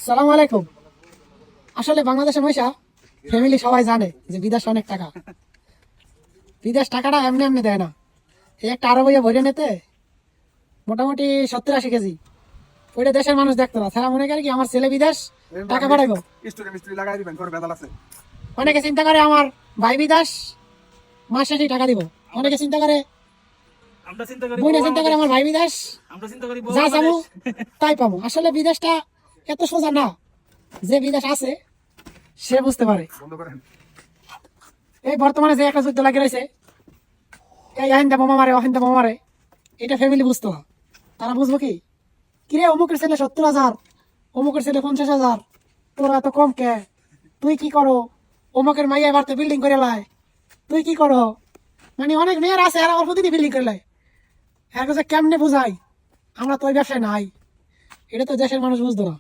সালাম আলাইকুম। আসলে বাংলাদেশের পয়সা ফ্যামিলি সবাই জানে যে বিদেশ অনেক টাকা। বিদেশ টাকাটা এমনি এমনি দেয় না। এই একটা আরো বইয়া ভরে নিতে মোটামুটি 70-80 কেজি ওইটা দেশের মানুষ দেখতো না, তারা মনে করে কি আমার ছেলে বিদেশ টাকা পাঠাইবো। অনেকে চিন্তা করে আমার ভাই বিদেশ মাস শেষে টাকা দিব। অনেকে চিন্তা করে, বইটা চিন্তা করে আমার ভাই বিদেশ যা চাবো তাই পাবো। আসলে বিদেশটা এত সোজা না, যে বিদেশ আছে সে বুঝতে পারে। এই বর্তমানে যে একটা যুদ্ধ লাগিয়ে রয়েছে, এই আহিন্দা বোমা মারে অহিন্দা বোমা মারে, এটা ফ্যামিলি বুঝতো না। তারা বুঝবো কি, কিরে অমুকের ছেলে 70,000, অমুকের ছেলে 50,000, তোরা এত কম কে? তুই কি করো? অমুকের মাইয়া বাড়তে বিল্ডিং করে লাই, তুই কি করো? মানে অনেক মেয়ের আছে আর অল্প দিনই বিল্ডিং করে লাই। এর কাছে কেমনে বুঝাই আমরা তো ওই ব্যবসায় নাই। এটা তো দেশের মানুষ বুঝতো না।